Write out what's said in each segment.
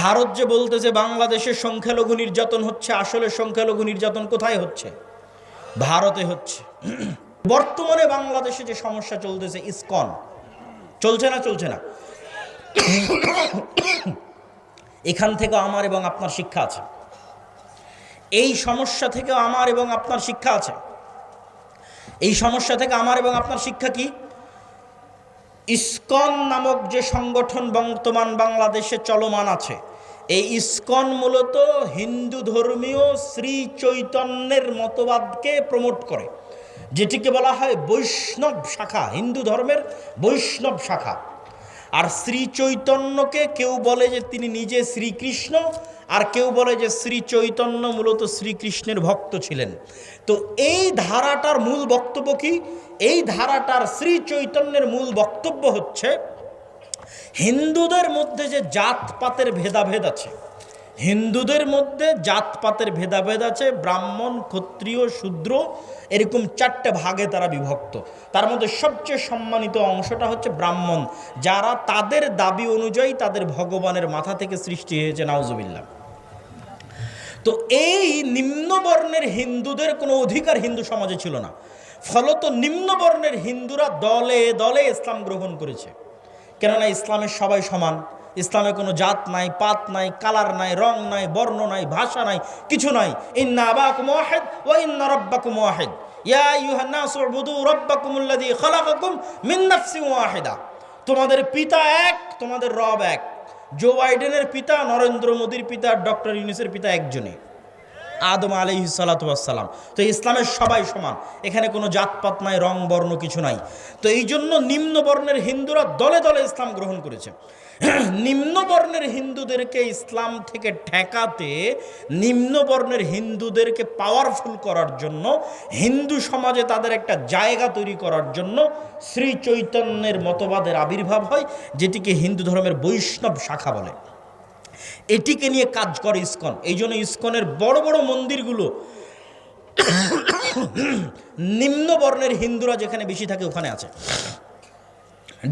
ভারত যে বলতেছে বাংলাদেশের সংখ্যালঘু নির্যাতন হচ্ছে, আসলে সংখ্যালঘু নির্যাতন কোথায় হচ্ছে? ভারতে হচ্ছে। বর্তমানে বাংলাদেশে যে সমস্যা চলতেছে, ইসকন চলছে না? চলছে না? এখান থেকে আমার এবং আপনার শিক্ষা আছে। এই সমস্যা থেকে আমার এবং আপনার শিক্ষা আছে। এই সমস্যা থেকে আমার এবং আপনার শিক্ষা কি? ইসকন নামক যে সংগঠন বর্তমান বাংলাদেশে চলমান আছে, এই ইসকন মূলত হিন্দু ধর্মীয় শ্রী চৈতন্যের মতবাদকে প্রমোট করে, যেটিকে বলা হয় বৈষ্ণব শাখা, হিন্দু ধর্মের বৈষ্ণব শাখা। আর শ্রী চৈতন্যকে কেউ বলে যে তিনি নিজে শ্রীকৃষ্ণ, আর কেউ বলে যে শ্রী চৈতন্য মূলত শ্রীকৃষ্ণের ভক্ত ছিলেন। তো এই ধারাটার মূল বক্তব্য কি? এই ধারাটার শ্রী চৈতন্যের মূল বক্তব্য হচ্ছে, হিন্দুদের মধ্যে যে জাতপাতের ভেদাভেদ আছে, হিন্দুদের মধ্যে জাতপাতের ভেদাভেদ আছে, ব্রাহ্মণ, ক্ষত্রিয়, শূদ্র, এরকম 4টে ভাগে তারা বিভক্ত। তার মধ্যে সবচেয়ে সম্মানিত অংশটা হচ্ছে ব্রাহ্মণ, যারা তাদের দাবি অনুযায়ী তাদের ভগবানের মাথা থেকে সৃষ্টি হয়েছে, নাউজুবিল্লাহ। তো এই নিম্নবর্ণের হিন্দুদের কোনো অধিকার হিন্দু সমাজে ছিল না। ফলত নিম্নবর্ণের হিন্দুরা দলে দলে ইসলাম গ্রহণ করেছে। কেননা ইসলামের সবাই সমান, ইসলামে কোনো জাত নাই, পাত নাই, কালার নাই, রং নাই, বর্ণ নাই, ভাষা নাই, কিছু নাই। ইন্না আবাকুম ওয়াহিদ ওয়া ইন্না রাব্বাকুম ওয়াহিদ ইয়া আইয়ুহান নাসু উবুদু রাব্বাকুমুল্লাযী খালাকাকুম মিন নাফসিন ওয়াহিদা। তোমাদের পিতা এক, তোমাদের রব এক। জো বাইডেনের পিতা, নরেন্দ্র মোদীর পিতা, ডক্টর ইউনূসের পিতা একজনই, আদম আলাইহিস সালাতু ওয়াস সালাম। তো ইসলামের সবাই সমান, এখানে কোনো জাতপাত নাই, রং বর্ণ কিছু নাই। তো এই জন্য নিম্নবর্ণের হিন্দুরা দলে দলে ইসলাম গ্রহণ করেছে। নিম্নবর্ণের হিন্দুদেরকে ইসলাম থেকে ঠেকাতে, নিম্নবর্ণের হিন্দুদেরকে পাওয়ারফুল করার জন্য, হিন্দু সমাজে তাদের একটা জায়গা তৈরি করার জন্য শ্রী চৈতন্যের মতবাদের আবির্ভাব হয়, যেটিকে হিন্দু ধর্মের বৈষ্ণব শাখা বলে। এটিকে নিয়ে কাজ করে ইসকন। এই জন্য ইসকনের বড় বড় মন্দিরগুলো নিম্নবর্ণের হিন্দুরা যেখানে বেশি থাকে ওখানে আছে।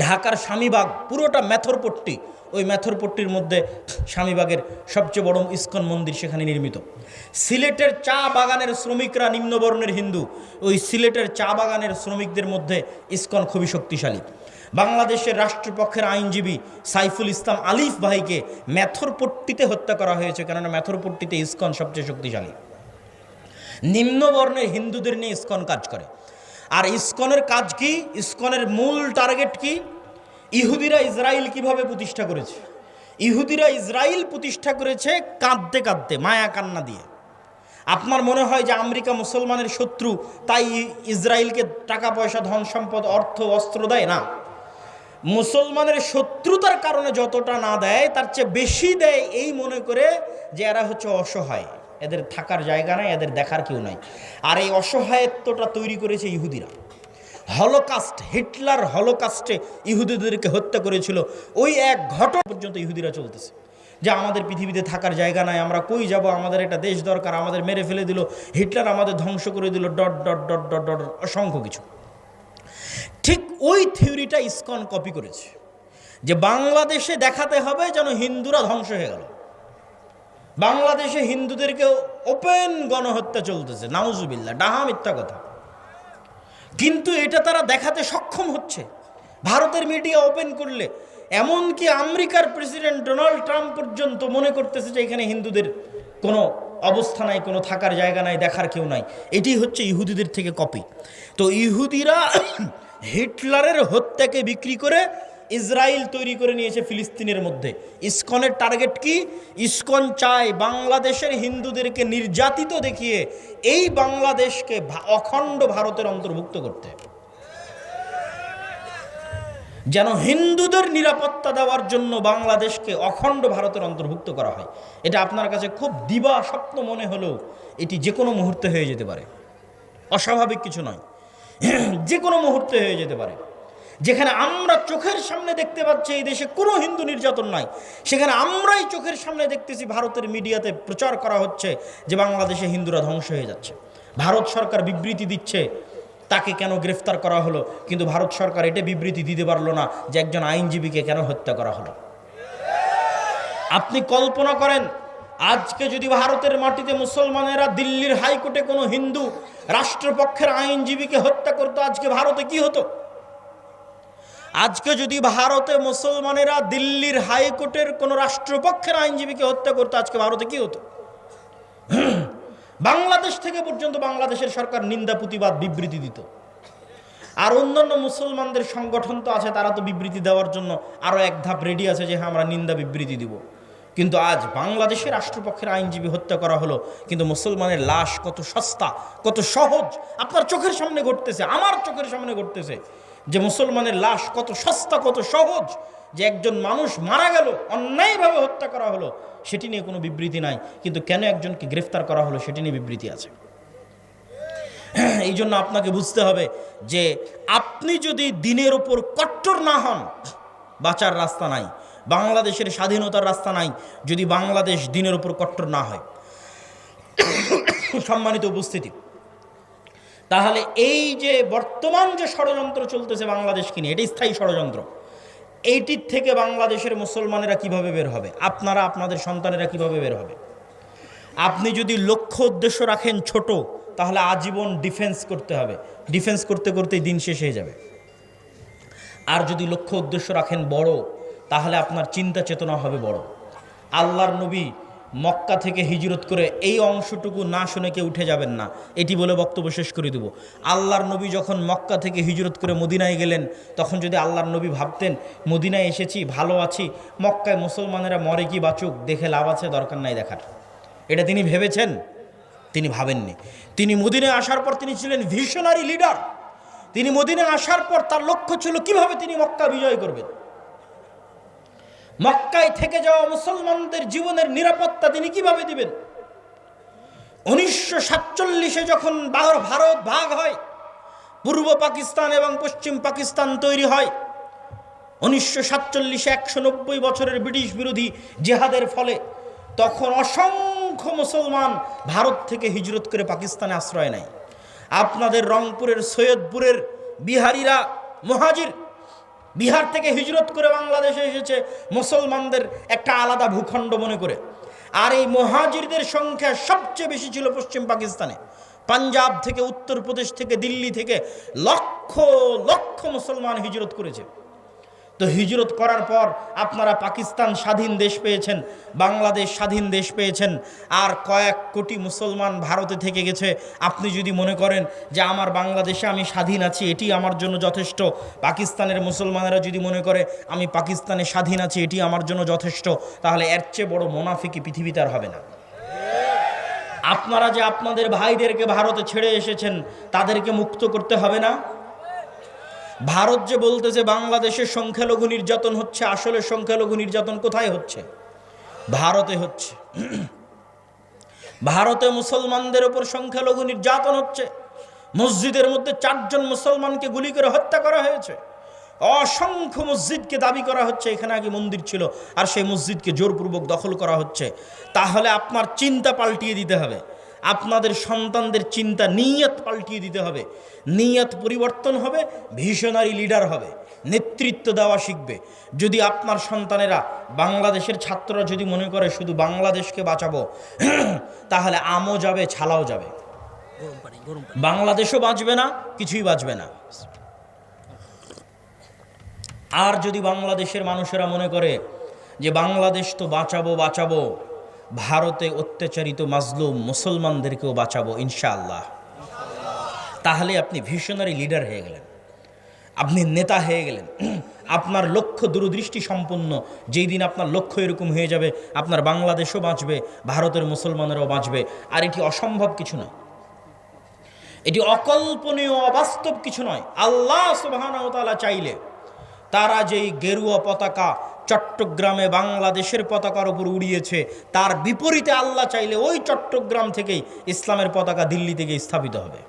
ঢাকার স্বামীবাগ পুরোটা মেথরপট্টি, ওই মেথরপট্টির মধ্যে স্বামীবাগের সবচেয়ে বড় ইসকন মন্দির সেখানে নির্মিত। সিলেটের চা বাগানের শ্রমিকরা নিম্নবর্ণের হিন্দু, ওই সিলেটের চা বাগানের শ্রমিকদের মধ্যে ইসকন খুবই শক্তিশালী। বাংলাদেশের রাষ্ট্রপক্ষের আইনজীবী সাইফুল ইসলাম আলিফ ভাইকে মেথরপট্টিতে হত্যা করা হয়েছে, কেননা মেথরপট্টিতে ইসকন সবচেয়ে শক্তিশালী। নিম্নবর্ণের হিন্দুদের নিয়ে ইসকন কাজ করে। আর ইসকনের কাজ কি? ইসকনের মূল টার্গেট কি? ইহুদিরা ইসরায়েল কিভাবে প্রতিষ্ঠা করেছে? ইহুদিরা ইসরায়েল প্রতিষ্ঠা করেছে কাঁদতে কাঁদতে, মায়া কান্না দিয়ে। আপনার মনে হয় যে আমেরিকা মুসলমানের শত্রু, তাই ইসরায়েলকে টাকা পয়সা, ধন সম্পদ, অর্থ, অস্ত্র দেয় না। মুসলমানের শত্রুতার কারণে যতটা না দেয়, তার চেয়ে বেশি দেয় এই মনে করে যে এরা হচ্ছে অসহায়, এদের থাকার জায়গা নাই, এদের দেখার কেউ নাই। আর এই অসহায়ত্বটা তৈরি করেছে ইহুদিরা। হলোকাস্ট, হিটলার হলোকাস্টে ইহুদিদেরকে হত্যা করেছিল। ওই এক ঘটনা পর্যন্ত ইহুদিরা চলতেছে যে আমাদের পৃথিবীতে থাকার জায়গা নাই, আমরা কই যাব, আমাদের একটা দেশ দরকার, আমাদের মেরে ফেলে দিল, হিটলার আমাদের ধ্বংস করে দিল, dot dot dot dot dot, অসংখ্য কিছু। ঠিক ওই থিওরিটা ইসকন কপি করেছে, যে বাংলাদেশে দেখাতে হবে যেন হিন্দুরা ধ্বংস হয়ে গেল। বাংলাদেশে হিন্দুদেরকে ওপেন গণহত্যা চলতেছে, নাউজুবিল্লাহ, ডাহা মিথ্যা কথা। কিন্তু এটা তারা দেখাতে সক্ষম হচ্ছে ভারতের মিডিয়া ওপেন করলে। এমনকি আমেরিকার প্রেসিডেন্ট ডোনাল্ড ট্রাম্প পর্যন্ত মনে করতেছে যে এখানে হিন্দুদের কোনো অবস্থা নাই, কোনো থাকার জায়গা নাই, দেখার কেউ নাই। এটি হচ্ছে ইহুদিদের থেকে কপি। তো ইহুদিরা হিটলারের হত্যাকে বিক্রি করে ইসরায়েল তৈরি করে নিয়েছে ফিলিস্তিনের মধ্যে। ইসকনের টার্গেট কি? ইসকন চায় বাংলাদেশের হিন্দুদেরকে নির্যাতিত দেখিয়ে এই বাংলাদেশকে অখণ্ড ভারতের অন্তর্ভুক্ত করতে, যেন হিন্দুদের নিরাপত্তা দেওয়ার জন্য বাংলাদেশকে অখণ্ড ভারতের অন্তর্ভুক্ত করা হয়। এটা আপনার কাছে খুব দিবা স্বপ্ন মনে হলেও এটি যে কোনো মুহূর্তে হয়ে যেতে পারে, অস্বাভাবিক কিছু নয়, যে কোনো মুহূর্তে হয়ে যেতে পারে। যেখানে আমরা চোখের সামনে দেখতে পাচ্ছি এই দেশে কোনো হিন্দু নির্যাতন নাই, সেখানে আমরাই চোখের সামনে দেখতেছি ভারতের মিডিয়াতে প্রচার করা হচ্ছে যে বাংলাদেশে হিন্দুরা ধ্বংস হয়ে যাচ্ছে। ভারত সরকার বিবৃতি দিচ্ছে তাকে কেন গ্রেফতার করা হলো, কিন্তু ভারত সরকার এটা বিবৃতি দিতে পারলো না যে একজন আইনজীবীকে কেন হত্যা করা হলো। আপনি কল্পনা করেন, আজকে যদি ভারতের মাটিতে মুসলমানেরা দিল্লির হাইকোর্টে কোনো হিন্দু রাষ্ট্রপক্ষের আইনজীবীকে হত্যা করতো, আজকে ভারতে কি হতো? আজকে যদি ভারতে মুসলমানেরা দিল্লির হাইকোর্টের কোনো রাষ্ট্রপক্ষের আইনজীবীকে হত্যা করতো, আজকে ভারতে কি হতো? বাংলাদেশ থেকে পর্যন্ত বাংলাদেশের সরকার নিন্দা প্রতিবাদ বিবৃতি দিত। আর অন্যান্য মুসলমানদের সংগঠন তো আছে, তারা তো বিবৃতি দেওয়ার জন্য আরো এক ধাপ রেডি আছে যে হ্যাঁ আমরা নিন্দা বিবৃতি দিব। কিন্তু আজ বাংলাদেশের রাষ্ট্রপক্ষের আইনজীবী হত্যা করা হলো, কিন্তু মুসলমানের লাশ কত সস্তা, কত সহজ আপনার চোখের সামনে ঘটতেছে, আমার চোখের সামনে ঘটতেছে যে মুসলমানের লাশ কত সস্তা, কত সহজ, যে একজন মানুষ মারা গেল, অন্যায়ভাবে হত্যা করা হলো, সেটি নিয়ে কোনো বিবৃতি নাই। কিন্তু কেন একজনকে গ্রেফতার করা হলো সেটি নিয়ে বিবৃতি আছে। এই জন্য আপনাকে বুঝতে হবে যে আপনি যদি দিনের উপর কট্টর না হন, বাঁচার রাস্তা নাই, বাংলাদেশের স্বাধীনতার রাস্তা নাই যদি বাংলাদেশ দিনের উপর কট্টর না হয়। সম্মানিত উপস্থিতি, তাহলে এই যে বর্তমান যে ষড়যন্ত্র চলতেছে বাংলাদেশকে নিয়ে, এটি স্থায়ী ষড়যন্ত্র। এইটির থেকে বাংলাদেশের মুসলমানেরা কিভাবে বের হবে, আপনারা আপনাদের সন্তানেরা কিভাবে বের হবে? আপনি যদি লক্ষ্য উদ্দেশ্য রাখেন ছোট, তাহলে আজীবন ডিফেন্স করতে হবে, ডিফেন্স করতে করতেই দিন শেষ হয়ে যাবে। আর যদি লক্ষ্য উদ্দেশ্য রাখেন বড়, তাহলে আপনার চিন্তা চেতনা হবে বড়। আল্লাহর নবী মক্কা থেকে হিজরত করে, এই অংশটুকু না শুনে কেউ উঠে যাবেন না, এটি বলে বক্তব্য শেষ করে দেব। আল্লাহর নবী যখন মক্কা থেকে হিজরত করে মদিনায় গেলেন, তখন যদি আল্লাহর নবী ভাবতেন মদিনায় এসেছি, ভালো আছি, মক্কায় মুসলমানেরা মরে কি বাঁচুক, দেখে লাভ আছে, দরকার নাই দেখার, এটা তিনি ভেবেছেন? তিনি ভাবেননি। তিনি মদিনায় আসার পর তিনি ছিলেন ভিশনারি লিডার। তিনি মদিনায় আসার পর তার লক্ষ্য ছিল কিভাবে তিনি মক্কা বিজয় করবেন, মক্কায় থেকে যাওয়া মুসলমানদের জীবনের নিরাপত্তা তিনি কিভাবে দিবেন। 1947-এ যখন ভারত ভাগ হয়, পূর্ব পাকিস্তান এবং পশ্চিম পাকিস্তান তৈরি হয়, 1947-এ 190 বছরের ব্রিটিশ বিরোধী জেহাদের ফলে তখন অসংখ্য মুসলমান ভারত থেকে হিজরত করে পাকিস্তানে আশ্রয় নেয়। আপনাদের রংপুরের সৈয়দপুরের বিহারিরা মুহাজির, বিহার থেকে হিজরত করে বাংলাদেশে এসেছে মুসলমানদের একটা আলাদা ভূখণ্ড মনে করে। আর এই মুহাজিরদের সংখ্যা সবচেয়ে বেশি ছিল পশ্চিম পাকিস্তানে। পাঞ্জাব থেকে, উত্তরপ্রদেশ থেকে, দিল্লি থেকে লক্ষ লক্ষ মুসলমান হিজরত করেছে। তো হিজরত করার পর আপনারা পাকিস্তান স্বাধীন দেশ পেয়েছেন, বাংলাদেশ স্বাধীন দেশ পেয়েছেন, আর কয়েক কোটি মুসলমান ভারতে থেকে গেছে। আপনি যদি মনে করেন যে আমার বাংলাদেশে আমি স্বাধীন আছি, এটি আমার জন্য যথেষ্ট, পাকিস্তানের মুসলমানেরা যদি মনে করে আমি পাকিস্তানে স্বাধীন আছি, এটি আমার জন্য যথেষ্ট, তাহলে এর চেয়ে বড় মুনাফিকি পৃথিবীতে আর হবে না। আপনারা যে আপনাদের ভাইদেরকে ভারতে ছেড়ে এসেছেন, তাদেরকে মুক্ত করতে হবে না? ভারত যে বলতেছে বাংলাদেশের সংখ্যালঘু নির্যাতন হচ্ছে, আসলে সংখ্যালঘু নির্যাতন কোথায় হচ্ছে? ভারতে হচ্ছে। ভারতে মুসলমানদের উপর সংখ্যালঘু নির্যাতন হচ্ছে। মসজিদের মধ্যে 4 জন মুসলমানকে গুলি করে হত্যা করা হয়েছে। অসংখ্য মসজিদকে দাবি করা হচ্ছে এখানে আগে মন্দির ছিল, আর সেই মসজিদকে জোরপূর্বক দখল করা হচ্ছে। তাহলে আপনার চিন্তা পাল্টিয়ে দিতে হবে, আপনাদের সন্তানদের চিন্তা, নিয়ত পাল্টিয়ে দিতে হবে। নিয়ত পরিবর্তন হবে, ভিশনারি লিডার হবে, নেতৃত্ব দেওয়া শিখবে। যদি আপনার সন্তানেরা, বাংলাদেশের ছাত্ররা যদি মনে করে শুধু বাংলাদেশকে বাঁচাবো, তাহলে আমও যাবে, ছালাও যাবে, বাংলাদেশও বাঁচবে না, কিছুই বাঁচবে না। আর যদি বাংলাদেশের মানুষেরা মনে করে যে বাংলাদেশ তো বাঁচাবো বাঁচাবো, ভারতে অত্যাচারিত মাজলুম মুসলমানদেরকেও বাঁচাবো ইনশাআল্লাহ, তাহলে আপনি ভিশনারি লিডার হয়ে গেলেন, আপনি নেতা হয়ে গেলেন। আপনার লক্ষ্য দূরদৃষ্টি সম্পন্ন। যেই দিন আপনার লক্ষ্য এরকম হয়ে যাবে, আপনার বাংলাদেশও বাঁচবে, ভারতের মুসলমানেরাও বাঁচবে। আর এটি অসম্ভব কিছু নয়, এটি অকল্পনীয় অবাস্তব কিছু নয়। আল্লাহ সুবহানাহু ওয়া তাআলা চাইলে তারা যেই গেরুয়া পতাকা চট্টগ্রামে বাংলাদেশের পতাকার উপর উড়িয়েছে, তার বিপরীতে আল্লাহ চাইলে ওই চট্টগ্রাম থেকেই ইসলামের পতাকা দিল্লি থেকে স্থাপিত হবে।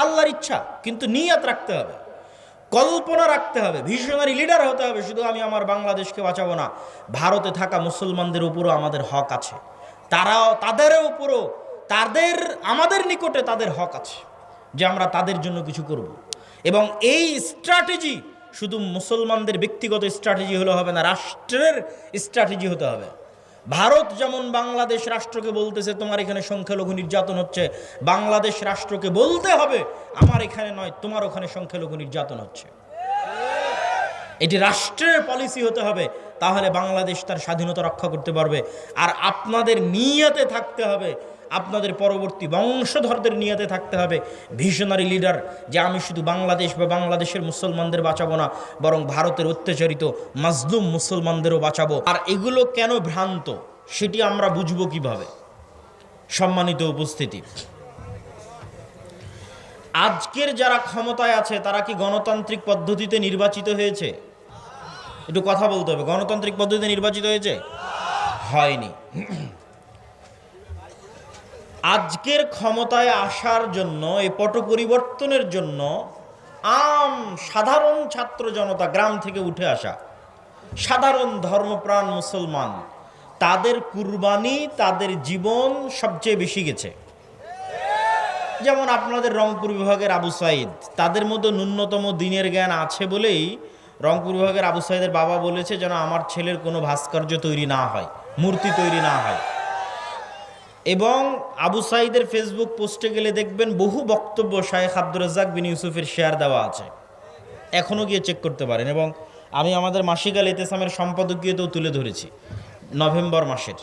আল্লাহর ইচ্ছা, কিন্তু নিয়ত রাখতে হবে, কল্পনা রাখতে হবে, ভিশনারি লিডার হতে হবে। শুধু আমি আমার বাংলাদেশকে বাঁচাবো না, ভারতে থাকা মুসলমানদের উপরও আমাদের হক আছে, তারাও, তাদের উপরও, আমাদের নিকটে তাদের হক আছে যে আমরা তাদের জন্য কিছু করব। এবং এই স্ট্র্যাটেজি শুধু মুসলমানদের ব্যক্তিগত স্ট্র্যাটেজি হলে হবে না, রাষ্ট্রের স্ট্র্যাটেজি হতে হবে। ভারত যেমন বাংলাদেশ রাষ্ট্রকে বলতেছে তোমার এখানে সংখ্যালঘু নির্যাতন হচ্ছে, বাংলাদেশ রাষ্ট্রকে বলতে হবে আমার এখানে নয়, তোমার ওখানে সংখ্যালঘু নির্যাতন হচ্ছে। এটি রাষ্ট্রের পলিসি হতে হবে, তাহলে বাংলাদেশ তার স্বাধীনতা রক্ষা করতে পারবে। আর আপনাদের নিয়তে থাকতে হবে, আপনাদের পরবর্তী বংশধরদের নিয়তে থাকতে হবে ভিশনারি লিডার, যে আমি শুধু বাংলাদেশ বা বাংলাদেশের মুসলমানদের বাঁচাবো না, বরং ভারতের অত্যাচারিত মাজলুম মুসলমানদেরও বাঁচাবো। আর এগুলো কেন ভ্রান্ত সেটি আমরা বুঝবো কিভাবে? সম্মানিত উপস্থিতি, আজকের যারা ক্ষমতায় আছে তারা কি গণতান্ত্রিক পদ্ধতিতে নির্বাচিত হয়েছে? একটু কথা বলতে হবে। গণতান্ত্রিক পদ্ধতিতে নির্বাচিত হয়েছে? হয়নি। আজকের ক্ষমতায় আসার জন্য, এই পট পরিবর্তনের জন্য সাধারণ ছাত্র জনতা, গ্রাম থেকে উঠে আসা সাধারণ ধর্মপ্রাণ মুসলমান, তাদের কুরবানি, তাদের জীবন সবচেয়ে বেশি গেছে। যেমন আপনাদের রংপুর বিভাগের আবু সাইদ, তাদের মধ্যে ন্যূনতম দিনের জ্ঞান আছে বলেই রংপুর বিভাগের আবু সাইদের বাবা বলেছে যেন আমার ছেলের কোনো ভাস্কর্য তৈরি না হয়, মূর্তি তৈরি না হয়। এবং আবু সাইদের ফেসবুক পোস্টে গেলে দেখবেন বহু বক্তব্য শায়েখ আব্দুর রাজ্জাক বিন ইউসুফের শেয়ার দেওয়া আছে, এখনও গিয়ে চেক করতে পারেন। এবং আমি আমাদের মাসিক আল ইতেসামের সম্পাদকীয়তেও তুলে ধরেছি নভেম্বর মাসের।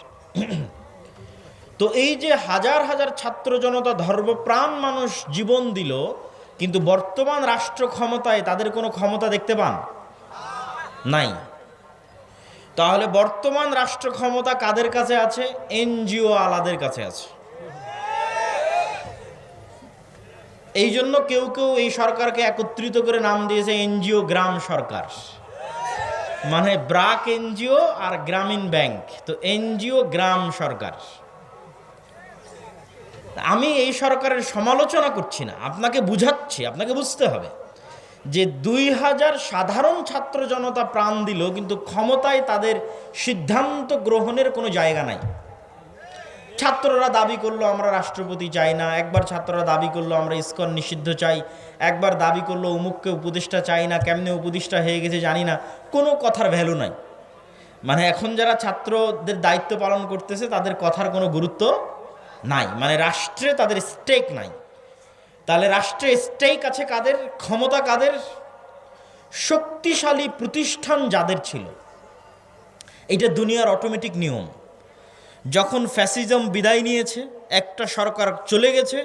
তো এই যে হাজার হাজার ছাত্র জনতা, ধর্মপ্রাণ মানুষ জীবন দিল, কিন্তু বর্তমান রাষ্ট্র ক্ষমতায় তাদের কোনো ক্ষমতা দেখতে পান নাই। তাহলে বর্তমান রাষ্ট্র ক্ষমতা কাদের কাছে আছে? এনজিও আলাদের কাছে আছে। এই জন্য কেউ কেউ এই সরকারকে একত্রিত করে নাম দিয়েছে এনজিও গ্রাম সরকার, মানে ব্রাক এনজিও আর গ্রামীণ ব্যাংক, তো এনজিও গ্রাম সরকার। আমি এই সরকারের সমালোচনা করছি না, আপনাকে বুঝাচ্ছি, আপনাকে বুঝতে হবে যে 2000 সাধারণ ছাত্র জনতা প্রাণ দিল, কিন্তু ক্ষমতায় তাদের সিদ্ধান্ত গ্রহণের কোনো জায়গা নাই। ছাত্ররা দাবি করলো আমরা রাষ্ট্রপতি চাই না, একবার ছাত্ররা দাবি করলো আমরা ইসকন নিষিদ্ধ চাই, একবার দাবি করলো অমুককে উপদেষ্টা চাই না, কেমনে উপদেষ্টা হয়ে গেছে জানি না, কোনো কথার ভ্যালু নাই। মানে এখন যারা ছাত্রদের দায়িত্ব পালন করতেছে তাদের কথার কোনো গুরুত্ব নাই, মানে রাষ্ট্রে তাদের স্টেক নাই। তাহলে রাষ্ট্রে স্টেক আছে কাদের? ক্ষমতা কাদের? শক্তিশালী প্রতিষ্ঠান যাদের ছিল। এটা দুনিয়ার অটোমেটিক নিয়ম। যখন ফ্যাসিজম বিদায় নিয়েছে, একটা সরকার চলে গেছে,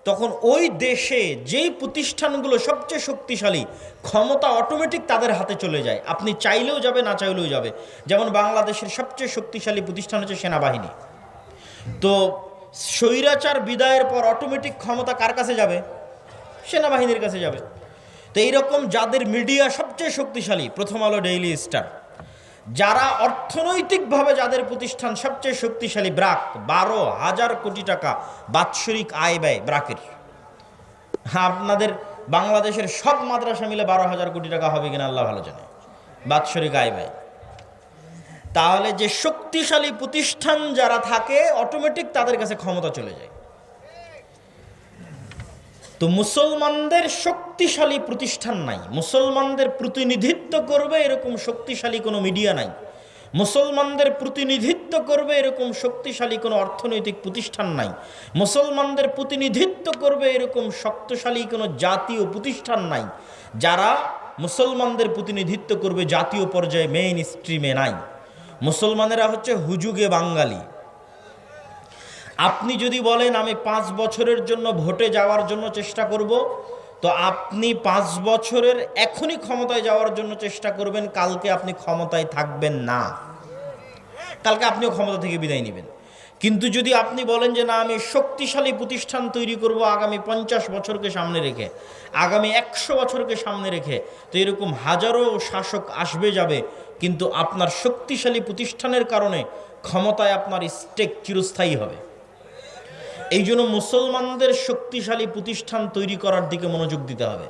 তখন ওই দেশে যেই প্রতিষ্ঠানগুলো সবচেয়ে শক্তিশালী, ক্ষমতা অটোমেটিক তাদের হাতে চলে যায়। আপনি চাইলেও যাবে, না চাইলেও যাবে। যেমন বাংলাদেশের সবচেয়ে শক্তিশালী প্রতিষ্ঠান হচ্ছে সেনাবাহিনী। তো স্বৈরাচার বিদায়ের পর অটোমেটিক ক্ষমতা কার কাছে যাবে? সেনাবাহিনীর কাছে যাবে। তো এইরকম যাদের মিডিয়া সবচেয়ে শক্তিশালী, প্রথম আলো, ডেইলি স্টার, যারা অর্থনৈতিকভাবে যাদের প্রতিষ্ঠান সবচেয়ে শক্তিশালী, ব্রাক, 12,000 কোটি টাকা বাৎসরিক আয় ব্যয় ব্রাকের। আপনাদের বাংলাদেশের সব মাদ্রাসা মিলে 12,000 কোটি টাকা হবে কিনা আল্লাহ ভালো জানে, বাৎসরিক আয় ব্যয়। তাহলে যে শক্তিশালী প্রতিষ্ঠান যারা থাকে, অটোমেটিক তাদের কাছে ক্ষমতা চলে যায়। তো মুসলমানদের শক্তিশালী প্রতিষ্ঠান নাই, মুসলমানদের প্রতিনিধিত্ব করবে এরকম শক্তিশালী কোনো মিডিয়া নাই, মুসলমানদের প্রতিনিধিত্ব করবে এরকম শক্তিশালী কোনো অর্থনৈতিক প্রতিষ্ঠান নাই, মুসলমানদের প্রতিনিধিত্ব করবে এরকম শক্তিশালী কোনো জাতীয় প্রতিষ্ঠান নাই, যারা মুসলমানদের প্রতিনিধিত্ব করবে জাতীয় পর্যায়ে, মেইন স্ট্রিমে নাই। মুসলমানেরা হচ্ছে হুজুগে বাঙালি। আপনি যদি বলেন আমি 5 বছরের জন্য ভোটে যাওয়ার জন্য চেষ্টা করব, তো আপনি 5 বছরের এখনই ক্ষমতায় যাওয়ার জন্য চেষ্টা করবেন, কালকে আপনি ক্ষমতায় থাকবেন না, কালকে আপনিও ক্ষমতা থেকে বিদায় নেবেন। কিন্তু যদি আপনি বলেন যে না, আমি শক্তিশালী প্রতিষ্ঠান তৈরি করব আগামী 50 বছরকে সামনে রেখে, আগামী 100 বছরকে সামনে রেখে, তো এরকম হাজারো শাসক আসবে যাবে, কিন্তু আপনার শক্তিশালী প্রতিষ্ঠানের কারণে ক্ষমতায় আপনার স্টেক চিরস্থায়ী হবে। এই জন্য মুসলমানদের শক্তিশালী প্রতিষ্ঠান তৈরি করার দিকে মনোযোগ দিতে হবে।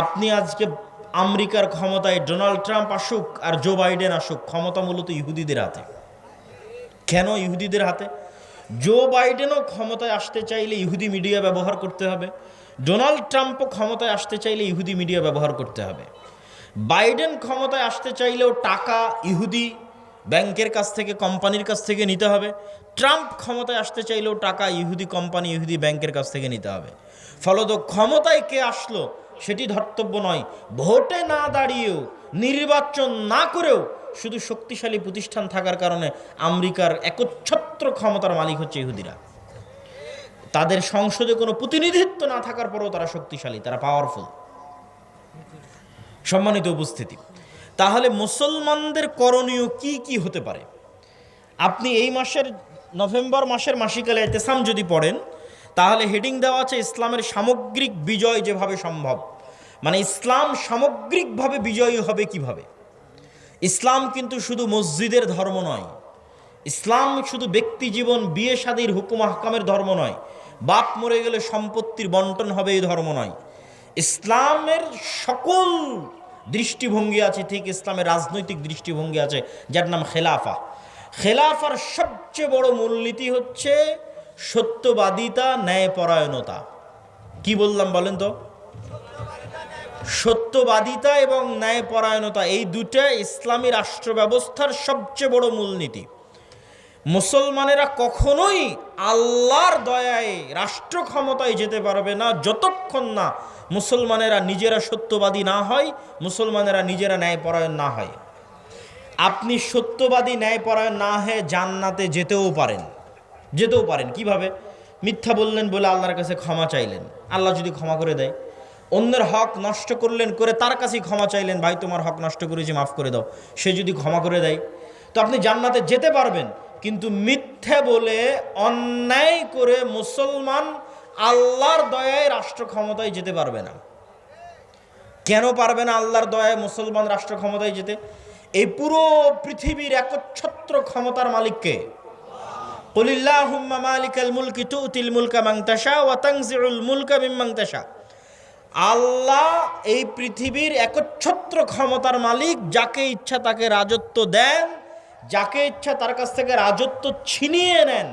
আপনি আজকে আমেরিকার ক্ষমতায় ডোনাল্ড ট্রাম্প আসুক আর জো বাইডেন আসুক, ক্ষমতা মূলত ইহুদিদের হাতে। কেন ইহুদিদের হাতে? জো বাইডেনও ক্ষমতায় আসতে চাইলে ইহুদি মিডিয়া ব্যবহার করতে হবে, ডোনাল্ড ট্রাম্পও ক্ষমতায় আসতে চাইলে ইহুদি মিডিয়া ব্যবহার করতে হবে। বাইডেন ক্ষমতায় আসতে চাইলেও টাকা ইহুদি ব্যাংকের কাছ থেকে, কোম্পানির কাছ থেকে নিতে হবে। ট্রাম্প ক্ষমতায় আসতে চাইলেও টাকা ইহুদি কোম্পানি, ইহুদি ব্যাংকের কাছ থেকে নিতে হবে। ফলত ক্ষমতায় কে আসলো সেটি ধর্তব্য নয়। ভোটে না দাঁড়িয়েও, নির্বাচন না করেও শুধু শক্তিশালী প্রতিষ্ঠান থাকার কারণে আমেরিকার একচ্ছত্র ক্ষমতার মালিক হচ্ছে ইহুদিরা। তাদের সংসদে কোনো প্রতিনিধিত্ব না থাকার পরেও তারা শক্তিশালী, তারা পাওয়ারফুল। সম্মানিত উপস্থিতি, তাহলে মুসলমানদের করণীয় কি কি হতে পারে? আপনি এই মাসের নভেম্বর মাসের মাসিকালে ইতিসাম যদি পড়েন, তাহলে হেডিং দেওয়া আছে ইসলামের সামগ্রিক বিজয় যেভাবে সম্ভব। মানে ইসলাম সামগ্রিকভাবে বিজয়ী হবে কিভাবে। ইসলাম কিন্তু শুধু মসজিদের ধর্ম নয়, ইসলাম শুধু ব্যক্তি জীবন, বিয়ে শাদীর হুকুম আহকামের ধর্ম নয়, বাপ মরে গেলে সম্পত্তির বন্টন হবে এই ধর্ম নয়। ইসলামের সকল দৃষ্টিভঙ্গি আছে, ঠিক ইসলামের রাজনৈতিক দৃষ্টিভঙ্গি আছে যার নাম খেলাফা। খেলাফার সবচেয়ে বড় মূলনীতি হচ্ছে সত্যবাদিতা, ন্যায়পরায়ণতা। কি বললাম বলেন তো? সত্যবাদিতা এবং ন্যায়পরায়ণতা, এই দুটা ইসলামী রাষ্ট্র ব্যবস্থার সবচেয়ে বড় মূলনীতি। মুসলমানেরা কখনোই আল্লাহর দয়ায় রাষ্ট্র ক্ষমতায় যেতে পারবে না যতক্ষণ না মুসলমানেরা নিজেরা সত্যবাদী না হয়, মুসলমানেরা নিজেরা ন্যায়পরায়ণ না হয়। আপনি সত্যবাদী ন্যায়পরায়ণ না হয়ে জান্নাতে যেতেও পারেন। কিভাবে? মিথ্যা বললেন বলে আল্লাহর কাছে ক্ষমা চাইলেন, আল্লাহ যদি ক্ষমা করে দেয়। অন্যের হক নষ্ট করলেন, করে তার কাছেই ক্ষমা চাইলেন, ভাই তোমার হক নষ্ট করেছি মাফ করে দাও, সে যদি ক্ষমা করে দেয় তো আপনি জান্নাতে যেতে পারবেন। কিন্তু মিথ্যা বলে, অন্যায় করে মুসলমান আল্লাহর দয়ায় রাষ্ট্র ক্ষমতায় যেতে পারবে না। কেন পারবে না আল্লাহর দয়ায় মুসলমান রাষ্ট্র ক্ষমতায় যেতে? এই পুরো পৃথিবীর একচ্ছত্র ক্ষমতার মালিককে। কুলিল্লাহুম্মা মালিকাল মুলকি তুতিল মুলকা মান তাশা ওয়া তানজিউল মুলকা মিম্মান তাশা। আল্লাহ এই পৃথিবীর একচ্ছত্র ক্ষমতার মালিক, যাকে ইচ্ছা তাকে রাজত্ব দেন, যাকে ইচ্ছা তার কাছ থেকে রাজত্ব ছিনিয়ে নেন।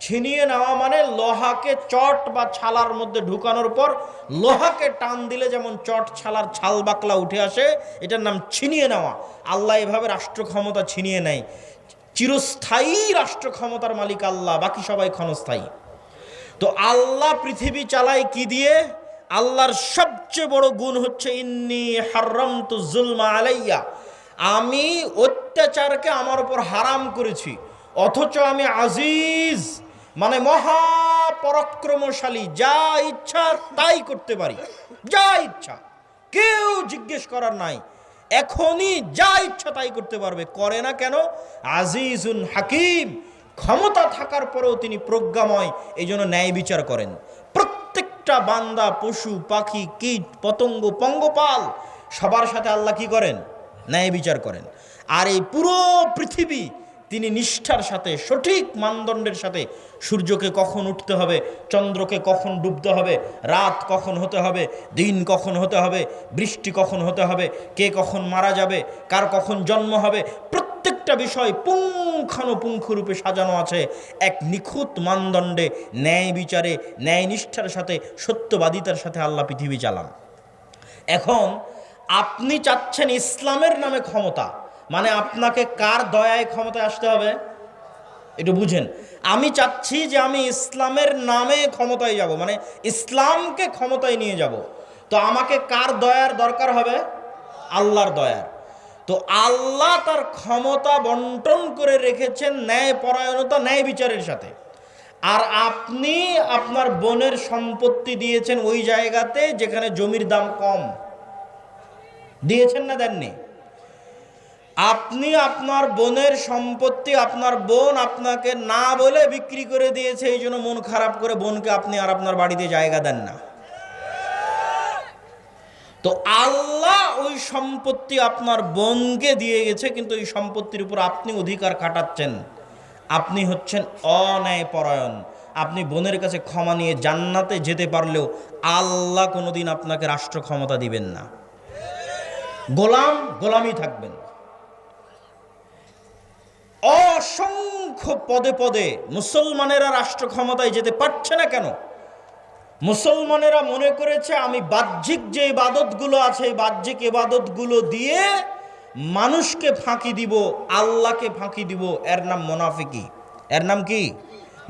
ছিনিয়ে নেওয়া মানে লোহাকে চট বা ছালার মধ্যে ঢুকানোর পর লোহাকে টান দিলে যেমন চট ছালার ছাল বাকলা উঠে আসে, এটার নাম ছিনিয়ে নেওয়া। আল্লাহ এভাবে রাষ্ট্র ক্ষমতা ছিনিয়ে নেয়। চিরস্থায়ী রাষ্ট্র ক্ষমতার মালিক আল্লাহ, বাকি সবাই ক্ষণস্থায়ী। তো আল্লাহ পৃথিবী চালায় কি দিয়ে? আল্লাহর সবচেয়ে বড় গুণ হচ্ছে ইন্নী হারামতু যুলমা আলাইয়া, আমি অত্যাচারকে আমার উপর হারাম করেছি। অথচ আমি আজিজ, মানে মহাপরাক্রমশালী, যা ইচ্ছা তাই করতে পারি, যা ইচ্ছা, কেউ জিজ্ঞেস করার নাই, এখনই যা ইচ্ছা তাই করতে পারবে। করে না কেন? আজিজুন হাকিম, ক্ষমতা থাকার পরেও তিনি প্রজ্ঞাময়, এই জন্য ন্যায় বিচার করেন। প্রত্যেকটা বান্দা, পশু পাখি, কীট পতঙ্গ, পঙ্গপাল, সবার সাথে আল্লাহ কি করেন? ন্যায় বিচার করেন। আর এই পুরো পৃথিবী তিনি নিষ্ঠার সাথে, সঠিক মানদণ্ডের সাথে, সূর্যকে কখন উঠতে হবে, চন্দ্রকে কখন ডুবতে হবে, রাত কখন হতে হবে, দিন কখন হতে হবে, বৃষ্টি কখন হতে হবে, কে কখন মারা যাবে, কার কখন জন্ম হবে, প্রত্যেকটা বিষয় পুঙ্খানুপুঙ্খরূপে সাজানো আছে এক নিখুঁত মানদণ্ডে। ন্যায় বিচারে, ন্যায় নিষ্ঠার সাথে, সত্যবাদিতার সাথে আল্লাহ পৃথিবী চালান। এখন আপনি চাচ্ছেন ইসলামের নামে ক্ষমতা, মানে আপনাকে কার দয়ায় ক্ষমতায় আসতে হবে একটু বুঝেন। আমি চাচ্ছি যে আমি ইসলামের নামে ক্ষমতায় যাব, মানে ইসলামকে ক্ষমতায় নিয়ে যাব। তো আমাকে কার দয়ার দরকার হবে? আল্লাহর দয়ার। তো আল্লাহ তার ক্ষমতা বন্টন করে রেখেছেন ন্যায়পরায়ণতা, ন্যায় বিচারের সাথে। আর আপনি আপনার বোনের সম্পত্তি দিয়েছেন ওই জায়গাতে যেখানে জমির দাম কম। দিয়েছেন না দেননি? আপনি আপনার বোনের সম্পত্তি, আপনার বোন আপনাকে না বলে বিক্রি করে দিয়েছে, এই জন্য মন খারাপ করে বোনকে আপনি আর আপনার বাড়িতে জায়গা দেন না। তো আল্লাহ ওই সম্পত্তি আপনার বোনকে দিয়ে গেছে, কিন্তু এই সম্পত্তির উপর আপনি অধিকার খাটাচ্ছেন। আপনি হচ্ছেন অন্যায়পরায়ণ। আপনি বোনের কাছে ক্ষমা নিয়ে জান্নাতে যেতে পারলেও আল্লাহ কোনোদিন আপনাকে রাষ্ট্র ক্ষমতা দিবেন না। গোলামি থাকবেন। অসংখ্য পদে পদে মুসলমানেরা রাষ্ট্র ক্ষমতায় যেতে পারছে না কেন? মুসলমানেরা মনে করেছে আমি বাহ্যিক যে ইবাদতগুলো আছে এই বাহ্যিক ইবাদতগুলো দিয়ে মানুষকে ফাঁকি দিব, আল্লাহকে ফাঁকি দিব। এর নাম মুনাফিকি। এর নাম কি?